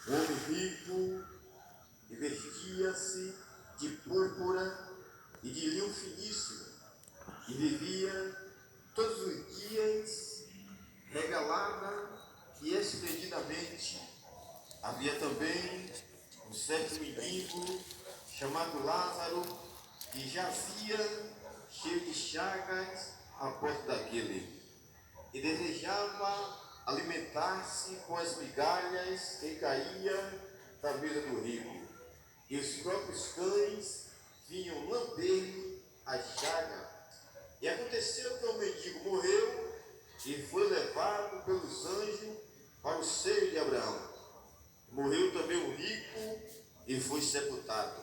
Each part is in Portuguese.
um homem rico, e vestia-se de púrpura e de linho finíssimo, e vivia todos os dias regalada e esplendidamente. Havia também um certo mendigo chamado Lázaro, que jazia cheio de chagas à porta daquele, e desejava alimentar-se com as migalhas que caíam da mesa do rico, e os próprios cães vinham lamber-lhe a chaga. E aconteceu que o mendigo morreu e foi levado pelos anjos para o seio de Abraão. Morreu também o rico e foi sepultado.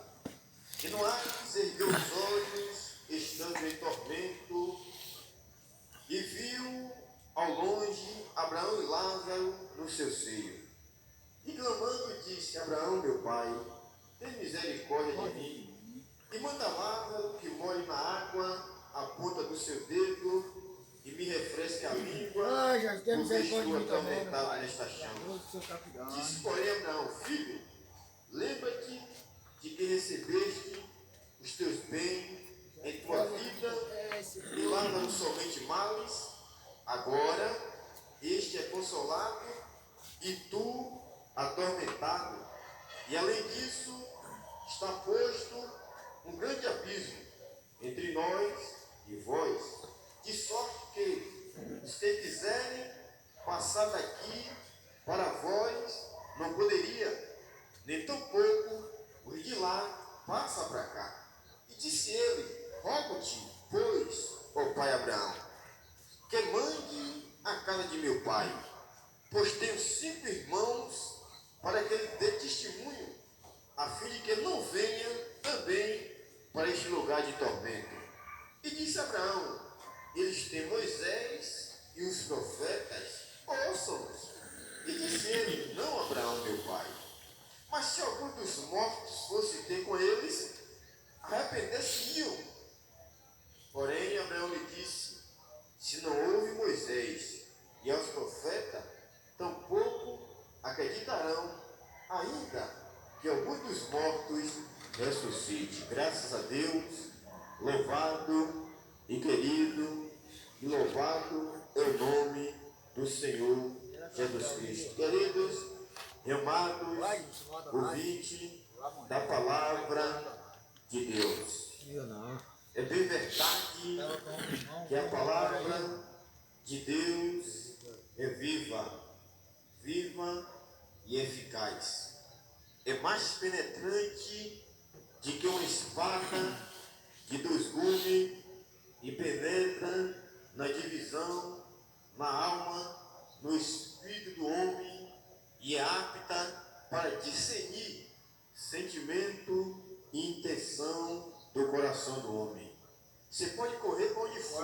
E no Hades ergueu os olhos, estando em tormento, e viu ao longe Abraão e Lázaro no seu seio. E clamando disse: Abraão, meu pai, tem misericórdia de mim, e manda Lázaro que molhe na água a ponta do seu dedo e me refresque a língua, porque estou atormentado nesta chama. Disse, porém, Abraão: filho, lembra-te de que recebeste os teus bens em tua vida, e Lázaro somente males. Agora este é consolado e tu atormentado. E além disso, está posto um grande abismo entre nós e vós, de sorte que, se quiserem passar daqui para vós, não poderia, nem tampouco os de lá passa para cá. E disse ele: rogo-te, pois, ó pai Abraão, que mande a casa de meu pai, pois tenho 5 irmãos, para que ele dê testemunho, a fim de que não venha também para este lugar de tormento. E disse Abraão: eles têm Moisés e os profetas, ouçam-nos. E disse ele: não, Abraão, meu pai, mas se algum dos mortos fosse ter com eles, arrepender-se-iam. Porém, Abraão lhe disse: se não houve Moisés e aos profetas, tampouco acreditarão, ainda que algum dos mortos ressuscite. Graças a Deus, louvado e querido, e louvado é o nome do Senhor Jesus Cristo. Queridos e amados ouvintes da palavra de Deus, é bem verdade que a palavra de Deus é viva, viva e eficaz. É mais penetrante de que uma espada de 2 gumes e penetra na divisão, na alma, no espírito do homem, e é apta para discernir sentimento e intenção do coração do homem. Você pode correr para onde for,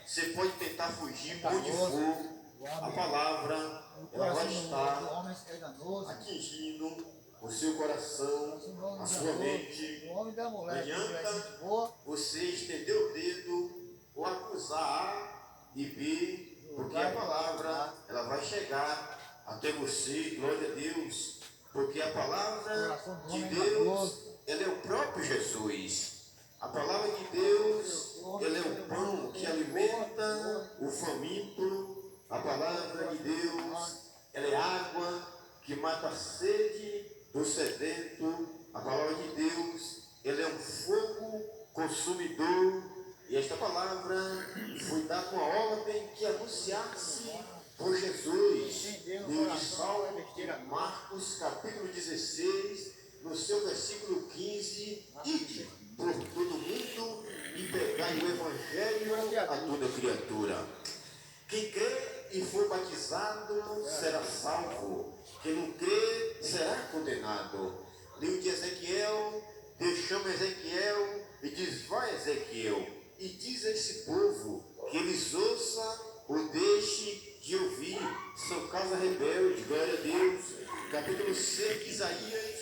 você pode tentar fugir para onde for, a palavra ela vai estar atingindo o seu coração, a sua mente. Não adianta você estender o dedo ou acusar A e B, porque a palavra ela vai chegar até você. Glória a Deus, porque a palavra de Deus ela é o próprio Jesus. A palavra de Deus ela é o pão que alimenta o faminto. A palavra de Deus ela é água que mata a sede do sedento. A palavra de Deus ela é um fogo consumidor. E esta palavra foi dada com a ordem que anunciasse por Jesus. Livro de Salmo, Marcos, capítulo 16, no seu versículo 15: ide por todo mundo e pregai o evangelho a toda criatura. Quem crê e for batizado será salvo. Quem não crê será condenado. Livro de Ezequiel, Deus chama Ezequiel e diz: vai, Ezequiel, e diz a esse povo que eles ouçam ou deixe de ouvir. São casa rebelde. Glória a Deus. Capítulo 6 de Isaías,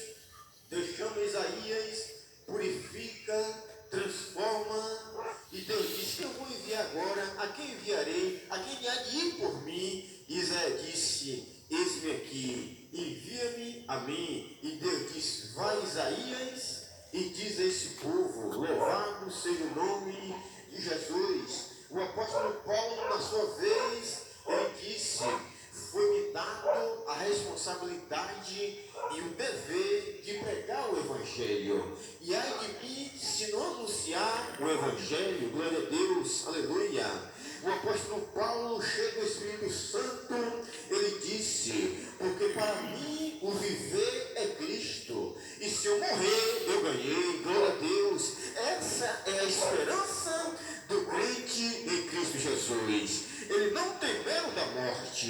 Deus chama Isaías, purifica, transforma, e Deus disse: eu vou enviar agora. A quem enviarei? A quem há de ir por mim? Isaías disse: eis-me aqui, envia-me a mim, e Deus disse: vai Isaías e diz a esse povo: louvado seja o nome de Jesus. O apóstolo Paulo, na sua vez, ele disse: foi-me dado a responsabilidade e o dever de pregar o Evangelho. E ai de mim se não anunciar o Evangelho. Glória a Deus, aleluia. O apóstolo Paulo, cheio do Espírito Santo, ele disse: porque para mim o viver é Cristo, e se eu morrer, eu ganhei. Glória a Deus. Essa é a esperança do crente em Cristo Jesus. Ele não tem medo da morte.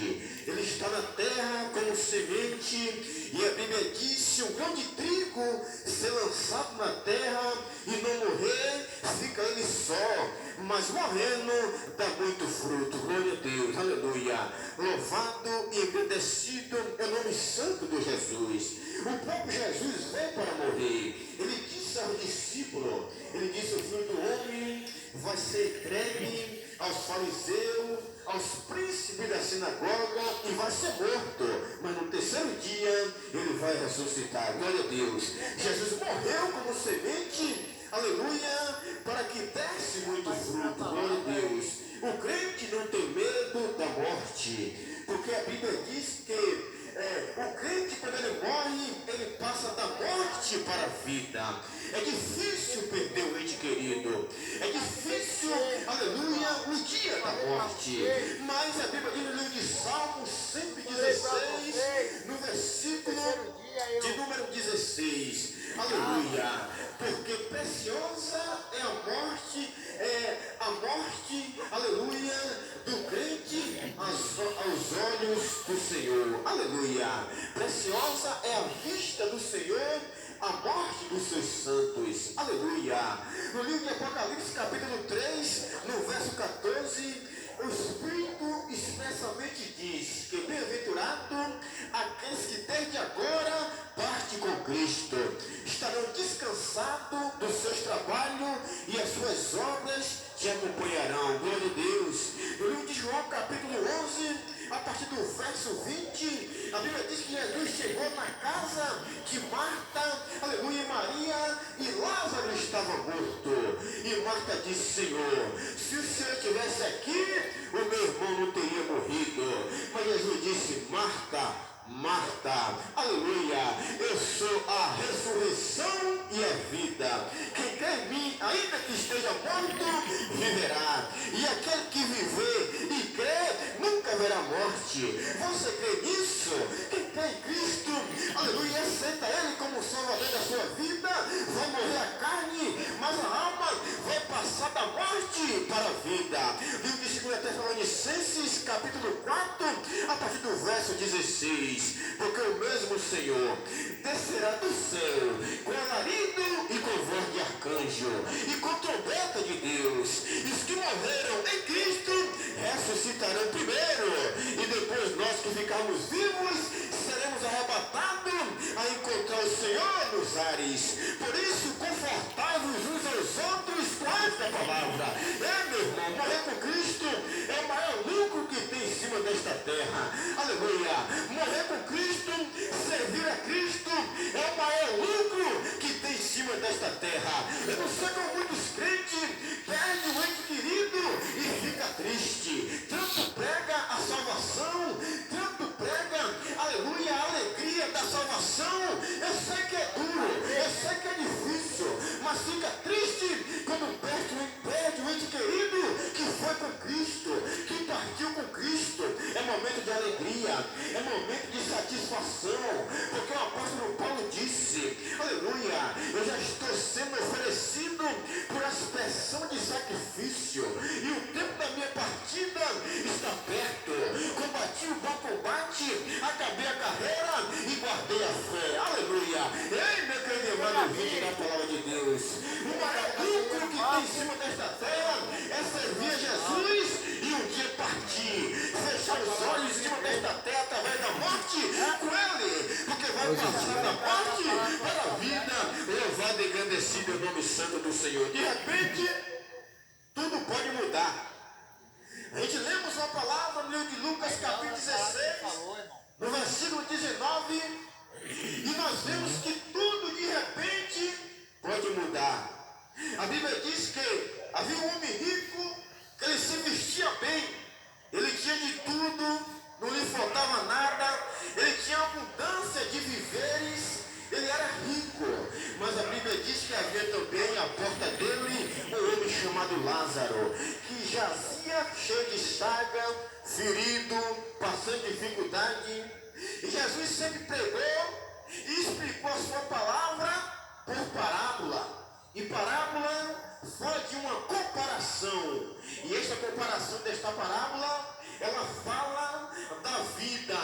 Ele está na terra como semente, e a Bíblia diz: se um grão de trigo ser lançado na terra e não morrer, fica ele só, mas morrendo dá muito fruto. Glória a Deus, aleluia. Louvado e agradecido é o nome santo de Jesus. O próprio Jesus veio para morrer. Ele disse aos discípulos, ele disse: o Filho do Homem vai ser entregue aos fariseus, aos príncipes da sinagoga, e vai ser morto, mas no terceiro dia ele vai ressuscitar. Glória a Deus. Jesus morreu como semente, aleluia, para que desse muito fruto. Glória a Deus. O crente não tem medo da morte, porque a Bíblia diz que o crente, quando ele morre, ele passa da morte para a vida. É difícil perder o ente querido, é difícil, aleluia, o dia da morte. Mas a Bíblia diz no livro de Salmos 116, no versículo de número 16, aleluia, porque preciosa é a morte, aleluia, do crente aos olhos do Senhor, aleluia. Preciosa é a vista do Senhor, a morte dos seus santos, aleluia. No livro de Apocalipse, capítulo 3, no verso 14, o Espírito expressamente diz que bem-aventurado aqueles que desde agora partem com Cristo, estarão descansados dos seus trabalhos e as suas obras te acompanharão. Glória a Deus. No livro de João, capítulo 11, a partir do verso 20, a Bíblia diz que Jesus chegou na casa de Marta, aleluia, Maria, e Lázaro estava morto. E Marta disse: Senhor, se o Senhor estivesse aqui, o meu irmão não teria morrido. Mas Jesus disse: Marta, Marta, aleluia, eu sou a ressurreição e a vida. Quem crê em mim, ainda que esteja morto, viverá. E aquele que viver e crê, nunca verá morte. Você crê nisso? Quem crê em Cristo, aleluia, aceita Ele como Salvador da sua vida, vai morrer a carne, mas a alma vai passar da morte para a vida. Livro de 2 Tessalonicenses, capítulo 4, a partir do verso 16. Porque o mesmo Senhor descerá do céu com alarido e com voz de arcanjo e com trombeta de Deus. E os que morreram em Cristo ressuscitarão primeiro, e depois nós que ficarmos vivos seremos arrebatados a encontrar o Senhor nos ares. Por isso, confortai-vos uns aos outros com esta palavra. Meu irmão, morrer com Cristo é o maior lucro que tem em cima desta terra. Aleluia. Morrer com Cristo, servir a Cristo é o maior lucro que tem em cima desta terra. Eu não sei como muitos crentes perdem o ente querido e fica triste. Tanto prega a salvação, tanto prega, aleluia, a alegria da salvação. Eu sei que é duro, eu sei que é difícil, mas fica triste quando perde o ente querido que foi com Cristo, que partiu com Cristo. É momento de alegria, é momento de satisfação, porque o apóstolo Paulo disse, aleluia, eu já estou sendo oferecido por aspersão de sacrifício, e o tempo da minha partida está perto. Combati o bom combate, acabei a carreira e guardei a fé. Aleluia. Ei, meu querido irmão, ouvinte da palavra de Deus, o maior lucro que tem em cima desta terra é servir a Jesus e um dia partir, fechar os olhos em cima desta terra através da morte com Ele, porque vai passar da morte para a vida. Louvado e engrandecido é o nome santo do Senhor. De repente, tudo pode mudar. A gente lemos uma palavra no livro de Lucas, capítulo 16, no versículo 19, Havia um homem rico que ele se vestia bem, ele tinha de tudo, não lhe faltava nada, ele tinha abundância de viveres, ele era rico, mas a Bíblia diz que havia também à porta dele um homem chamado Lázaro, que jazia cheio de chaga, ferido, passando dificuldade. E Jesus sempre pregou e explicou a sua palavra por parábola. E parábola fala de uma comparação. E esta comparação desta parábola, ela fala da vida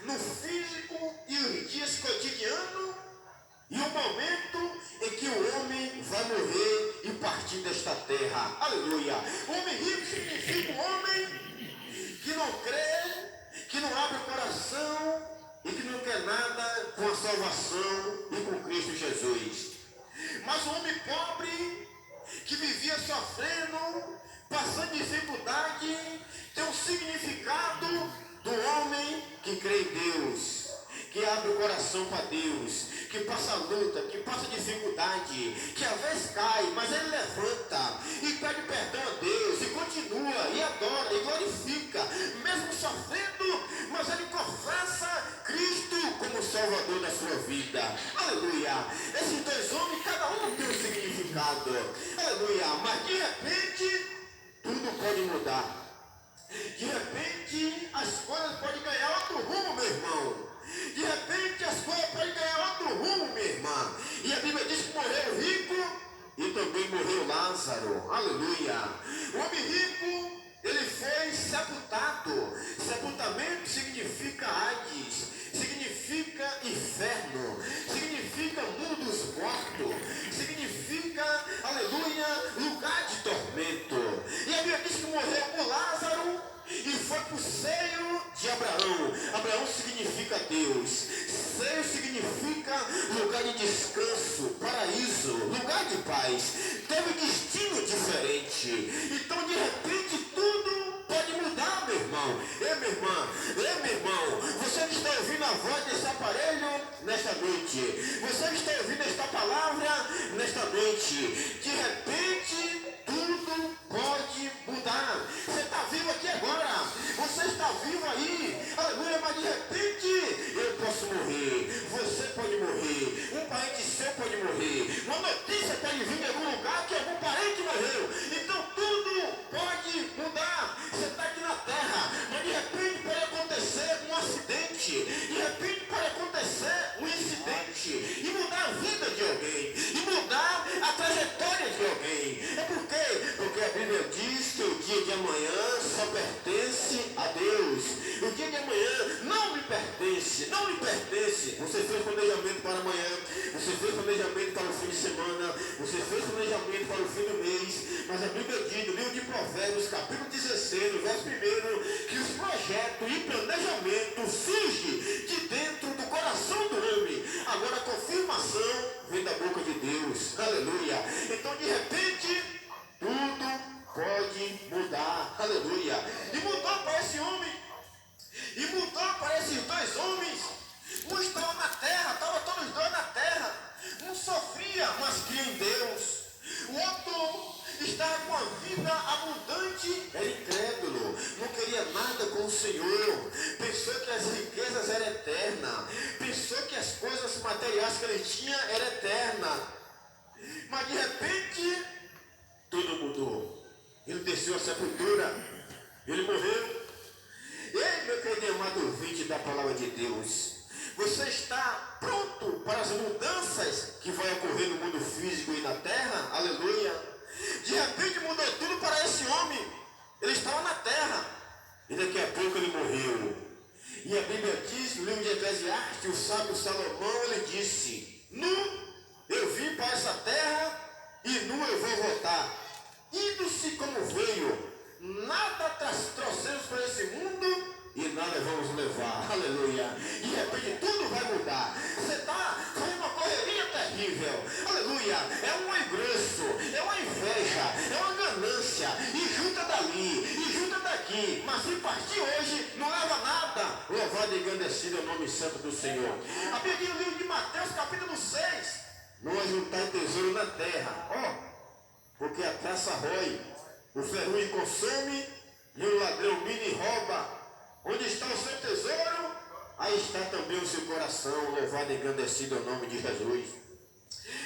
no físico e os dias cotidianos e o momento em que o homem vai morrer e partir desta terra. Aleluia! Homem rico significa um homem que não crê, que não abre o coração e que não quer nada com a salvação e com Cristo Jesus. Mas o homem pobre, que vivia sofrendo, passando dificuldade, tem um significado do homem que crê em Deus, que abre o coração para Deus, que passa luta, que passa dificuldade, que às vezes cai, mas ele levanta e pede perdão a Deus, e continua, e adora, e glorifica, mesmo sofrendo, mas ele confessa Cristo como Salvador da sua vida. Aleluia! Esses dois homens, cada um tem um significado. Aleluia! Mas de repente, tudo pode mudar. De repente, as coisas podem ganhar outro rumo, meu irmão. De repente, as coisas podem ganhar outro rumo, minha irmã. E a Bíblia diz que morreu o rico e também morreu Lázaro. Aleluia. O homem rico, ele foi sepultado. Sepultamento significa Hades, significa inferno, significa mundo dos mortos, significa, aleluia, lugar de tormento. E a Bíblia diz que morreu o Lázaro e foi para o seio de Abraão. Abraão significa Deus, seio significa lugar de descanso, paraíso, lugar de paz. Teve destino diferente. Então de repente tudo pode mudar, meu irmão. Minha irmã, meu irmão, você que está ouvindo a voz desse aparelho nesta noite, você que está ouvindo esta palavra nesta noite, de repente tudo pode mudar. Você está vivo aqui agora, você está vivo aí, aleluia, mas de repente eu posso morrer, você pode morrer, um parente seu pode morrer, uma notícia pode vir de algum lugar que algum parente morreu. Então tudo pode mudar. Você está aqui na terra, mas de repente pode acontecer um acidente, de repente pode acontecer um incidente e mudar a vida de alguém, e mudar a trajetória de alguém. É por quê? Porque a Bíblia diz que o dia de amanhã só pertence a Deus. O dia de amanhã não me pertence, não me pertence. Você fez planejamento para amanhã, você fez planejamento para o fim de semana, você fez planejamento para o fim do mês, mas a Bíblia diz no livro de Provérbios, capítulo 16, verso 1, que os projetos e planejamento surgem de dentro do coração do homem. Agora a confirmação vem da boca de Deus. Aleluia. Então de repente tudo pode mudar. Aleluia. E mudou para esse homem, e mudou para esses dois homens. Um estava na terra, estavam todos dois na terra. Um sofria, mas cria em Deus. O outro estava com a vida abundante, era incrédulo, não queria nada com o Senhor, pensou que as riquezas eram eternas, pensou que as coisas materiais que ele tinha eram eternas. Mas de repente tudo mudou. Ele desceu à sepultura, ele morreu. Ei, meu querido amado ouvinte da palavra de Deus, você está pronto para as mudanças que vão ocorrer no mundo físico e na terra? Aleluia. De repente mudou tudo para esse homem. Ele estava na terra e daqui a pouco ele morreu. E a Bíblia diz no livro de Eclesiastes, o sábio Salomão, ele disse: nu eu vim para essa terra e nu eu vou voltar. Indo-se como veio, nada trouxemos para esse mundo e nada vamos levar. Aleluia. De repente tudo vai mudar. Você está fazendo uma correria terrível. Aleluia. É um engrosso, é uma inveja, é uma ganância. E junta dali, e junta daqui. Mas se partir hoje, não leva nada. Louvado e engrandecido é o nome santo do Senhor. A Bíblia diz no livro de Mateus, capítulo 6. Não ajuntai tesouro na terra. porque a traça rói, o ferrugem consome e o ladrão mina e rouba. Onde está o seu tesouro, aí está também o seu coração. Louvado e engrandecido é o nome de Jesus.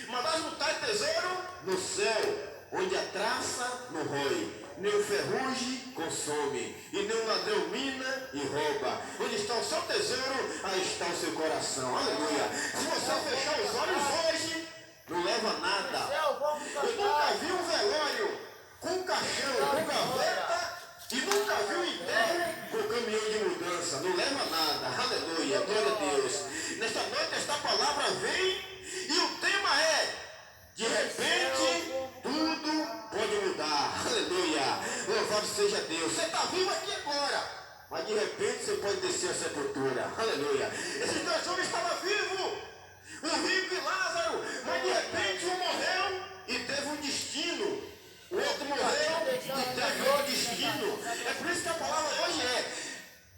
Mas montar tesouro no céu, onde a traça não rói, nem o ferrugem consome, e nem o ladrão mina e rouba. Onde está o seu tesouro, aí está o seu coração. Aleluia. Se você fechar os olhos hoje, não leva nada. Eu nunca vi um velório com caixão, com gaveta, e nunca vi um enterro com caminhão de mudança. Não leva nada. Aleluia. Glória a Deus. Nesta noite esta palavra vem e o tema é: de repente tudo pode mudar. Aleluia. Louvado seja Deus. Você está vivo aqui agora, mas de repente você pode descer a sepultura. Aleluia. Esses dois homens estavam vivos, o rico e Lázaro, mas de repente um morreu e teve um destino. O outro morreu e teve outro destino. É por isso que a palavra hoje é: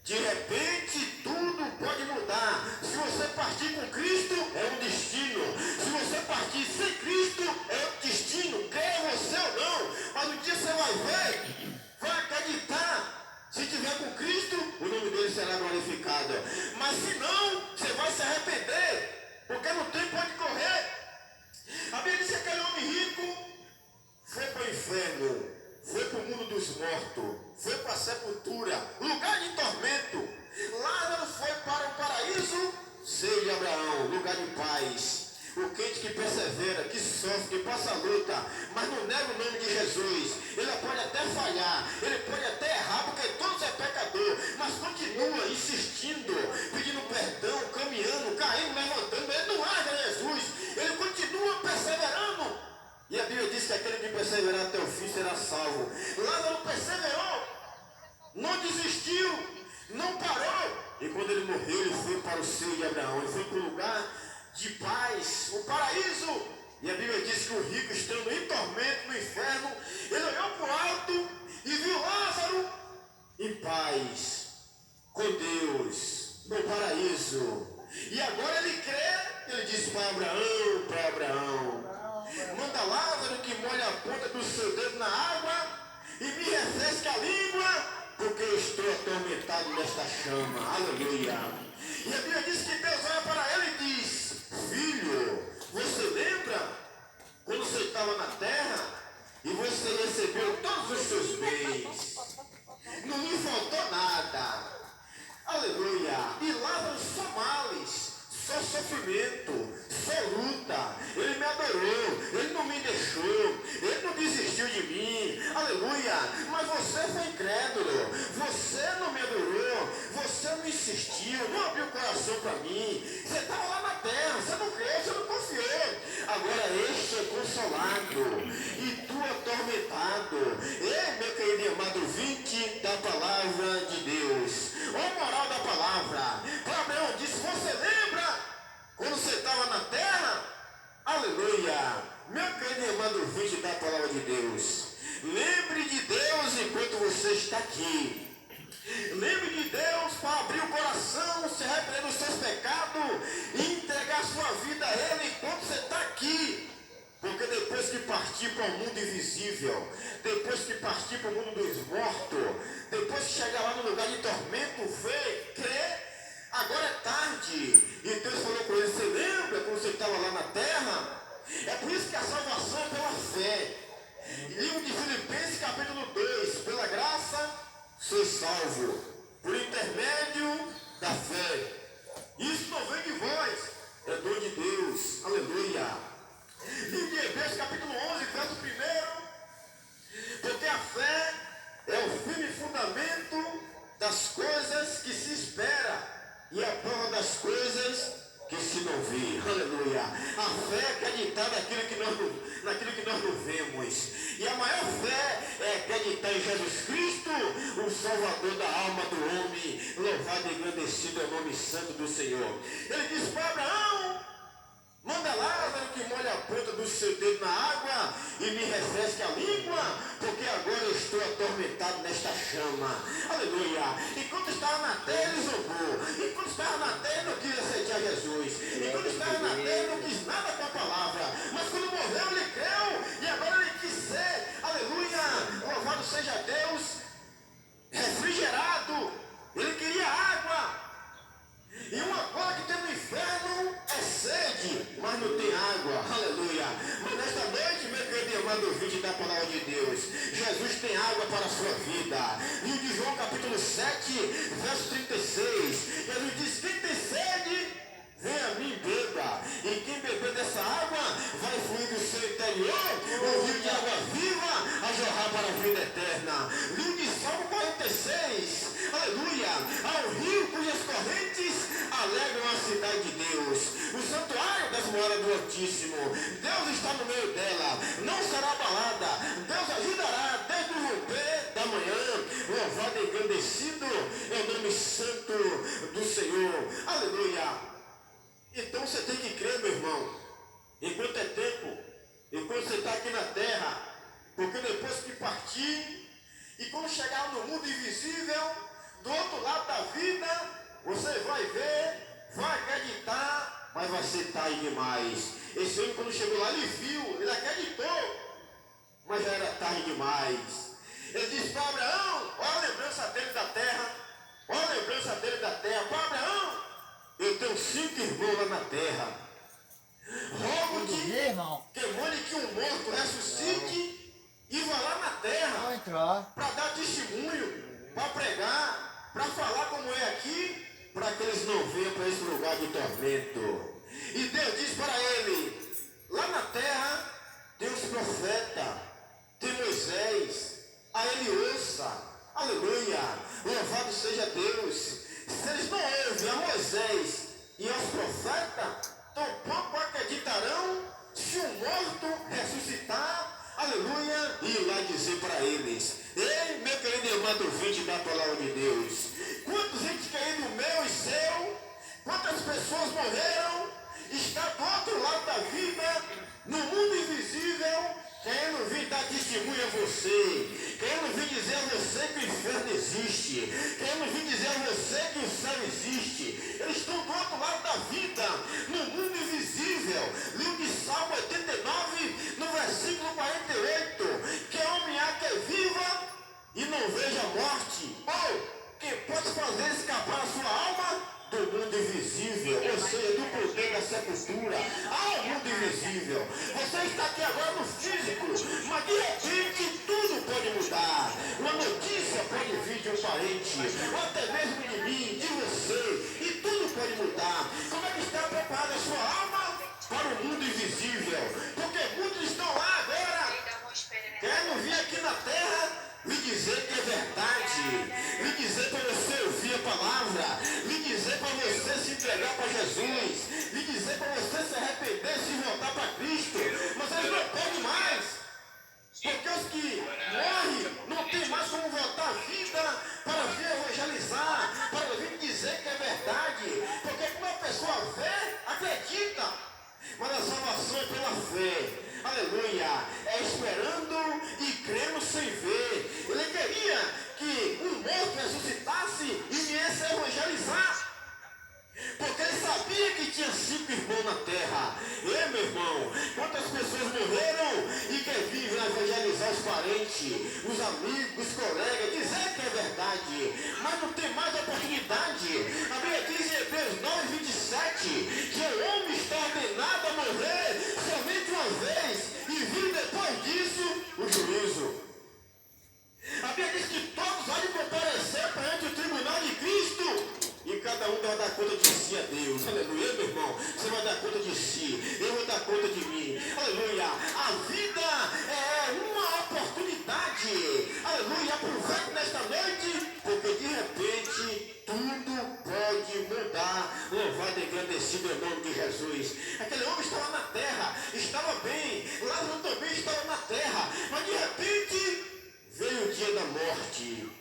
de repente tudo pode mudar. Se você partir com Cristo, é um destino. Se você partir sem Cristo, é outro destino. Quer você ou não, mas um dia você vai ver, vai acreditar. Se tiver com Cristo, o nome dele será glorificado. Mas se não, você vai se arrepender, porque não tem para onde correr. A Bíblia diz que aquele homem rico foi para o inferno, foi para o mundo dos mortos, foi para a sepultura, lugar de tormento. Lázaro foi para o paraíso, seio de Abraão, lugar de paz. O crente que persevera, que sofre, que passa a luta, mas não nega o nome de Jesus. Ele pode até falhar, ele pode até errar, porque todos é pecador, mas continua insistindo, pedindo perdão, caminhando, caindo, levantando. Ele não larga Jesus, ele continua perseverando. E a Bíblia diz que aquele que perseverar até o fim será salvo. Lázaro perseverou, não desistiu, não parou. E quando ele morreu, ele foi para o seio de Abraão, ele foi para o lugar de paz, o paraíso. E a Bíblia diz que o rico, estando em tormento no inferno, ele olhou para o alto e viu Lázaro em paz, com Deus, no paraíso. E agora ele crê, ele disse para Abraão, manda Lázaro que molhe a ponta do seu dedo na água e me refresque a língua, porque eu estou atormentado nesta chama. Aleluia. E a Bíblia diz que Deus olha para ele e diz: filho, você lembra quando você estava na terra e você recebeu todos os seus bens? Não me faltou nada. Aleluia. E Lázaro só males, só sofrimento, só luta. Ele me adorou, ele não me deixou, ele não desistiu de mim. Aleluia. Mas você foi incrédulo, você não me adorou, você não insistiu, não abriu o coração para mim. Você estava lá na terra, você não creu, você não confiou. Agora este é consolado e tu atormentado. Ei, meu querido e amado, vinte da palavra de Deus. O moral da palavra. Abraão disse: você lembra quando você estava na terra? Aleluia. Meu querido e amado, vinte da palavra de Deus. Lembre de Deus enquanto você está aqui. Lembre de Deus para abrir o coração, se arrepender dos seus pecados e entregar sua vida a Ele enquanto você está aqui. Porque depois que partir para o mundo invisível, depois que partir para o mundo dos mortos, depois que chegar lá no lugar de tormento, ver, crer, agora é tarde. E Deus falou com ele: você lembra quando você estava lá na terra? É por isso que a salvação é pela fé. Livro de Filipenses capítulo 2, pela graça sois salvo, por intermédio da fé. Isso não vem de vós, é dom de Deus. Aleluia. Livro de Hebreus capítulo 11, verso 1. Porque a fé é o firme fundamento das coisas que se espera e a prova das coisas que se não vê. Aleluia. A fé é acreditar naquilo que nós não vemos. E a maior fé é acreditar em Jesus Cristo, o Salvador da alma do homem. Louvado e engrandecido é o nome santo do Senhor. Ele disse para Abraão: manda Lázaro que molhe a ponta do seu dedo na água e me refresque a língua, porque agora eu estou atormentado nesta chama. Aleluia. Enquanto estava na terra, ele zombou. Enquanto estava na terra, não quis aceitar Jesus. Enquanto estava na terra, não quis nada com a palavra. Mas quando morreu, ele creu. E agora ele quis ser não tem água, aleluia. Mas nesta noite, meu querido irmão do vídeo da palavra de Deus, Jesus tem água para a sua vida. Livro de João capítulo 7, verso 36, Jesus diz: quem tem sede, vem a mim e beba, e quem beber dessa água vai fluir do seu interior um rio de água viva a jorrar para a vida eterna. Livro de Salmo 46, aleluia, há um rio cujas correntes alegram a cidade de Deus, o santuário das moradas do Altíssimo. Deus está no meio dela, não será abalada, Deus ajudará desde o romper da manhã. Louvado e engrandecido é o nome santo do Senhor, aleluia. Então você tem que crer, meu irmão, enquanto é tempo, enquanto você está aqui na terra, porque depois que partir, e quando chegar no mundo invisível, do outro lado da vida, você vai ver, vai acreditar, mas vai ser tarde demais. Esse homem, quando chegou lá, ele viu, ele acreditou, mas já era tarde demais. Ele disse para Abraão: olha a lembrança dele da terra, olha a lembrança dele da terra. Para Abraão: eu tenho 5 irmãos lá na terra. Rogo-te que mande que um morto ressuscite e vá lá na terra para dar testemunho, para pregar, para falar como é aqui, para que eles não venham para esse lugar de tormento. E Deus disse para ele: lá na terra tem os profetas, tem Moisés, a ele ouça, aleluia, louvado seja Deus. Se eles não ouvem a Moisés e aos profetas, tampouco acreditarão se o morto ressuscitar, aleluia, e ir lá dizer para eles. Ei, meu querido irmão do vídeo da palavra de Deus, quantos entes queridos meu e seu, quantas pessoas morreram, está do outro lado da vida, no mundo invisível, querendo vir dar testemunho a você, querendo vir dizer a você que o inferno existe, querendo vir dizer a você que o céu existe. Eles estão do outro lado da vida, no mundo invisível. Livro de Salmo 89, no versículo 48, que homem há que viva e não veja a morte, ou que pode fazer escapar a sua alma do mundo invisível, ou seja, do poder da sepultura ao mundo invisível. Você está aqui agora no físico, mas de repente tudo pode mudar. Uma notícia pode vir de um parente, ou até mesmo de mim, de você, e tudo pode mudar. Como é que está preparada a sua alma para o mundo invisível? Porque muitos estão lá agora, querendo vir aqui na terra lhe dizer que é verdade, lhe dizer para você ouvir a palavra, lhe dizer para você se entregar para Jesus, lhe dizer para você se arrepender, se voltar para Cristo, mas eles não podem mais, porque os que morrem não tem mais como voltar à vida para vir evangelizar, para vir dizer que é verdade, porque quando a pessoa vê, acredita, mas a salvação é pela fé. Aleluia, é esperando e crendo sem ver. Ele queria que um morto ressuscitasse e viesse a evangelizar, porque ele sabia que tinha 5 irmãos na terra. E meu irmão, quantas pessoas morreram e quer vir evangelizar os parentes, os amigos, os colegas, dizer que é verdade, mas não tem mais oportunidade. A Bíblia diz em Hebreus 9, 27, que o homem está ordenado a morrer somente uma vez e vir depois disso o juízo. A Bíblia diz que todos vão comparecer perante o tribunal de Cristo. E cada um vai dar conta de si a Deus. Aleluia, meu irmão. Você vai dar conta de si. Eu vou dar conta de mim. Aleluia. A vida é uma oportunidade. Aleluia. Aproveite nesta noite, porque de repente tudo pode mudar. Louvado e agradecido em nome de Jesus. Aquele homem estava na terra, estava bem. Lázaro também estava na terra. Mas de repente veio o dia da morte.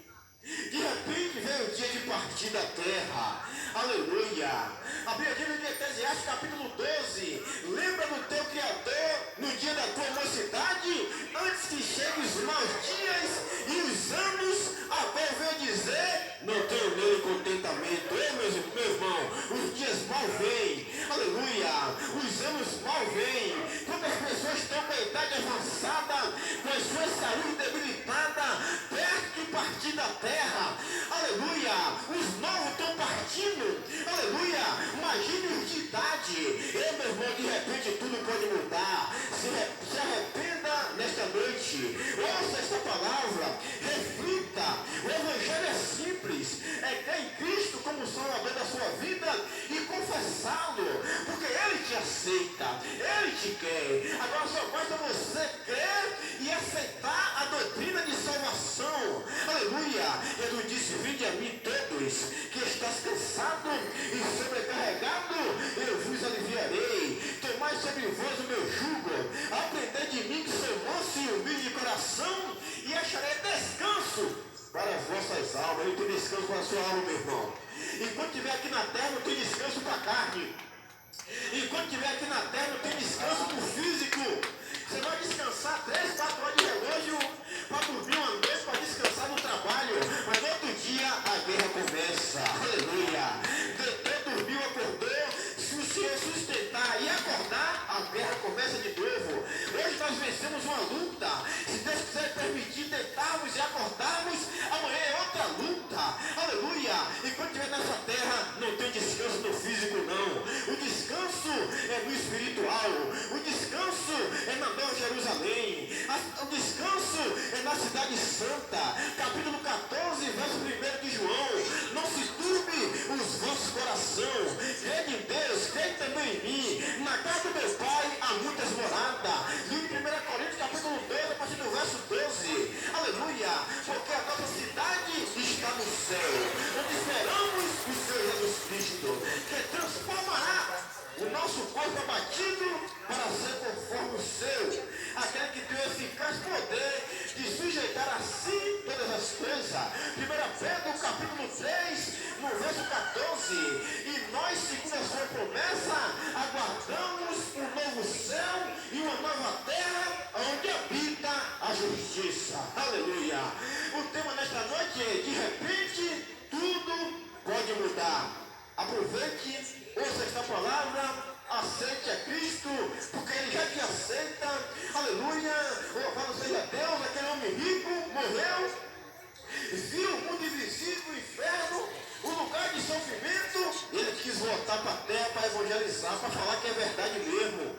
De repente veio o dia de partir da terra. Aleluia. A Bíblia diz em Eclesiastes capítulo 12: lembra do teu Criador no dia da tua mocidade, antes que cheguem os maus dias e os anos, a qual veio dizer: não tenho nele contentamento. Ei, meu irmão, os dias mal vêm. Aleluia. Os anos mal vêm. Quando as pessoas estão com a idade avançada, com a sua saúde debilitada, perto de partir da terra. Aleluia. Os novos estão partindo. Aleluia. Imagine os de idade verdade. Meu irmão, de repente tudo pode mudar. Se arrependa nesta noite. Ouça esta palavra. Reflita. O evangelho é simples. É crer em Cristo como Salvador da sua vida e confessá-lo. Porque Ele te aceita. Ele te quer. Agora só basta você crer e aceitar a doutrina de salvação. Aleluia. Jesus disse: vinde a mim todos que estás cansado e sobrecarregado, eu vos aliviarei. Tomai sobre vós o meu jugo, aprendei de mim que sou manso e humilde de coração, e acharei descanso para as vossas almas. Eu tenho descanso para a sua alma, meu irmão. Enquanto estiver aqui na terra, não tem descanso para a carne. Enquanto estiver aqui na terra, não tem descanso para o físico. Você vai descansar 3, 4 horas de relógio para dormir uma noite, para descansar no trabalho, mas no outro dia a guerra começa. Aleluia. Deitou, dormiu, acordou. Se o Senhor sustentar e acordar, a guerra começa de novo. Hoje nós vencemos uma luta. Se Deus quiser permitir deitarmos e acordarmos, amanhã é outra luta. Aleluia. Enquanto estiver nessa terra, não tem descanso no físico, não. O descanso é no espiritual. O descanso é na Nova Jerusalém. O descanso é na cidade santa. Capítulo 14, verso 1 de João. Não se turbe os vossos corações. Crede em Deus, crede também em mim. Na casa do meu Pai há muitas moradas. E em 1 Coríntios, capítulo 2, a partir do verso 12. Aleluia. Porque a nossa cidade está no céu, onde esperamos o Senhor Jesus Cristo, que transformará o nosso corpo abatido para ser conforme o seu, aquele que tem o eficaz poder de sujeitar a si todas as coisas. 1 Pedro capítulo 3, no verso 14. E nós, segundo a sua promessa, aguardamos um novo céu e uma nova terra onde habita a justiça. Aleluia. O tema nesta noite é: de repente tudo pode mudar. Aproveite, ouça esta palavra, aceite a Cristo, porque Ele já te aceita. Aleluia. Louvado seja Deus. Aquele homem rico morreu, viu o mundo invisível, o inferno, o lugar de sofrimento. Ele quis voltar para a terra para evangelizar, para falar que é verdade mesmo,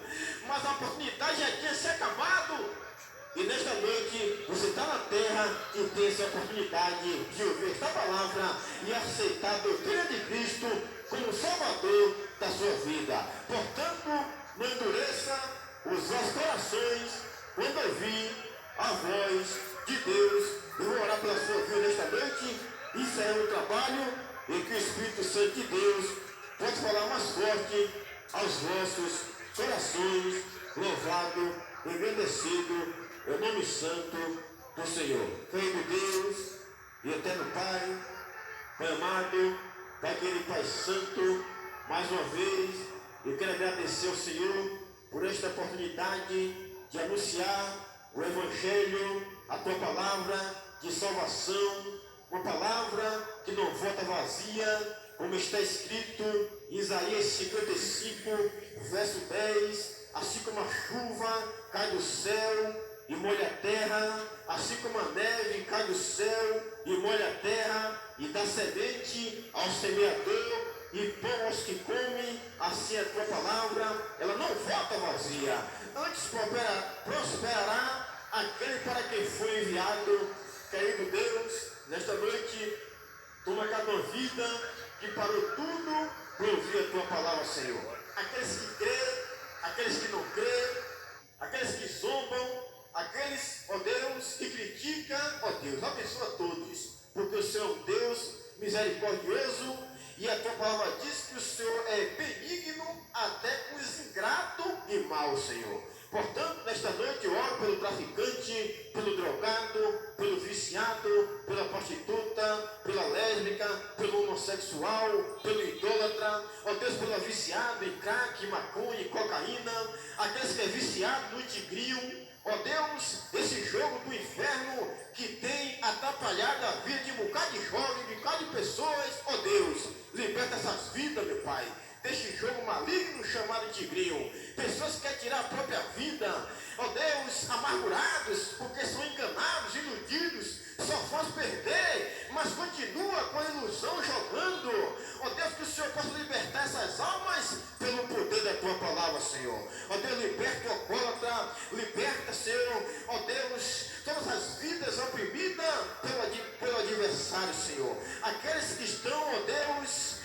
mas a oportunidade já tinha se acabado. E nesta noite você está na terra e tem essa oportunidade de ouvir esta palavra e aceitar a doutrina de Cristo como Salvador da sua vida. Portanto, não endureça os vossos corações quando ouvir a voz de Deus. Eu vou orar pela sua vida nesta noite. Isso é um trabalho em que o Espírito Santo de Deus pode falar mais forte aos vossos corações. Louvado, engrandecido é o nome santo do Senhor. Querido Deus e eterno Pai, Pai amado, Pai querido, Pai santo, mais uma vez eu quero agradecer ao Senhor por esta oportunidade de anunciar o Evangelho, a Tua palavra de salvação, uma palavra que não volta vazia, como está escrito em Isaías 55, verso 10, assim como a chuva cai do céu e molha a terra, assim como a neve cai do céu e molha a terra, e dá semente ao semeador e pão aos que comem, assim a tua palavra, ela não volta vazia, antes prosperará aquele para quem foi enviado. Querido Deus, nesta noite, toma cada vida que parou tudo para ouvir a tua palavra, Senhor. Aqueles que crêem, aqueles que não creem, aqueles que zombam, aqueles, ó Deus, que criticam, ó Deus, abençoa todos, porque o Senhor é um Deus misericordioso e a tua palavra diz que o Senhor é benigno até com os ingratos e maus, Senhor. Portanto, nesta noite eu oro pelo traficante, pelo drogado, pelo viciado, pela prostituta, pela lésbica, pelo homossexual, pelo idólatra, ó Deus, pelo viciado em crack, maconha e cocaína, aqueles que é viciado no tigrinho. Ó Deus, esse jogo do inferno que tem atrapalhado a vida de um bocado de jovens, de um bocado de pessoas, ó Deus, liberta essas vidas, meu Pai, deste jogo maligno chamado tigrinho. Pessoas que querem tirar a própria vida, ó Deus, amargurados, porque são enganados, iludidos, só faz perder, mas continua com a ilusão jogando. Ó Deus, que o Senhor possa libertar essas almas pelo poder da palavra, Senhor. Ó Deus, liberta o alcoólatra, liberta, Senhor, ó Deus, todas as vidas oprimidas pelo adversário, Senhor. Aqueles que estão, ó Deus,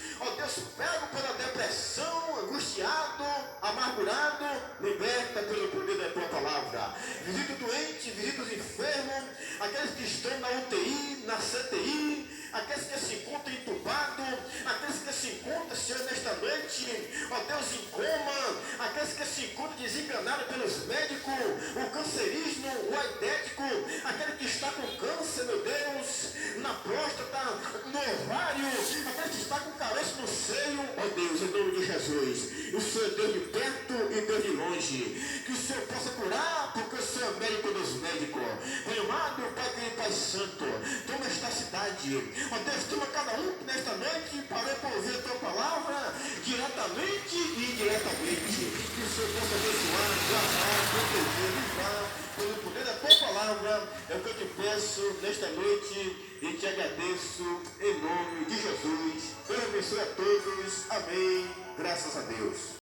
pego pela depressão, angustiado, amargurado, liberta pelo poder da tua palavra. Visita o doente, visita os enfermos, aqueles que estão na UTI, na CTI, aqueles que se encontram entubados, aqueles que se encontram, Senhor, nesta noite, ó Deus, em coma, aqueles que se encontram desenganados pelos médicos, o cancerígeno, o aidético, aquele que está com câncer, meu Deus, na próstata, no ovário, aquele que está com caroço no seio, ó Deus, em nome de Jesus. O Senhor é Deus de perto e Deus de longe. Que o Senhor possa curar, porque o Senhor é médico dos médicos. Pai amado, Pai querido, Pai santo, toma esta cidade. Ó Deus, toma cada um que nesta noite parou para ouvir a tua palavra, diretamente e indiretamente. Que o Senhor possa abençoar, guardar, proteger, livrar, pelo poder da tua palavra. É o que eu te peço nesta noite e te agradeço em nome de Jesus. Deus abençoe a todos. Amém. Graças a Deus.